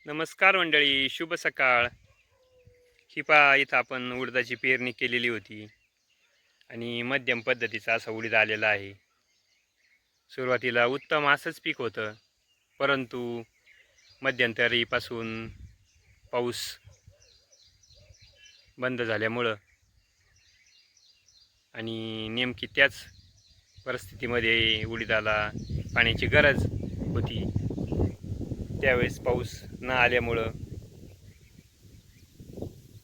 नमस्कार मंडळी, शुभ सकाळ. ही पहा, इथं आपण उडदाची पेरणी केलेली होती आणि मध्यम पद्धतीचा असा उडीद आलेला आहे. सुरुवातीला उत्तम असंच पीक होतं, परंतु मध्यंतरीपासून पाऊस बंद झाल्यामुळं आणि नेमकी त्याच परिस्थितीमध्ये उडीदाला पाण्याची गरज होती. त्यावेळेस पाऊस न आल्यामुळं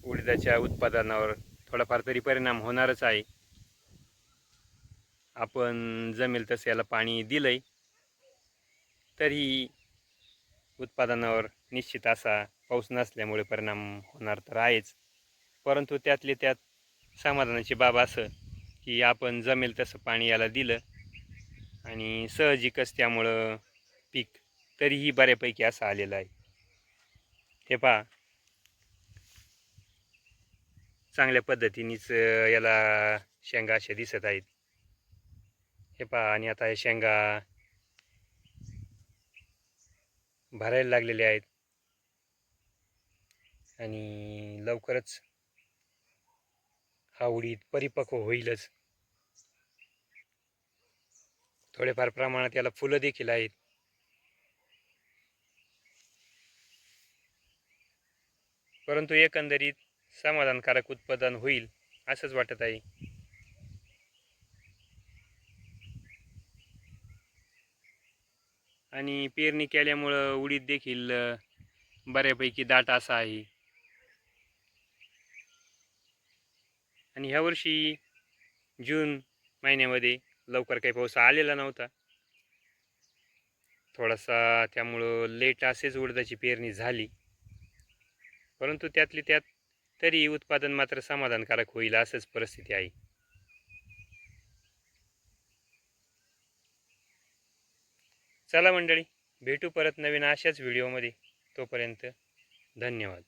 उडीदाच्या उत्पादनावर थोडाफार तरी परिणाम होणारच आहे. आपण जमेल तसं याला पाणी दिलंय, तरी उत्पादनावर निश्चित असा पाऊस नसल्यामुळे परिणाम होणार तर आहेच. परंतु त्यातले त्यात समाधानाची बाब असं की आपण जमेल तसं पाणी याला दिलं आणि साहजिकच त्यामुळं पीक तरीही बऱ्यापैकी असं आलेलं आहे. हे पहा, चांगल्या पद्धतीनेच याला शेंगा अशा दिसत आहेत. हे पहा, आणि आता हे शेंगा भरायला लागलेले आहेत आणि लवकरच हा उडीद परिपक्व होईलच. थोडेफार प्रमाणात याला फुलं देखील आहेत. परंतु एकंदरीत समाधानकारक उत्पादन होईल असंच वाटत आहे. आणि पेरणी केल्यामुळं उडीद देखील बऱ्यापैकी दाट असा आहे. आणि ह्या वर्षी जून महिन्यामध्ये लवकर काही पाऊस आलेला नव्हता थोडासा, त्यामुळं लेट असेच उडदाची पेरणी झाली. परंतु त्यातली त्यात तरी उत्पादन मात्र समाधानकारक होईल असंच परिस्थिती आहे. चला मंडळी, भेटू परत नवीन अशाच व्हिडिओमध्ये. तोपर्यंत धन्यवाद.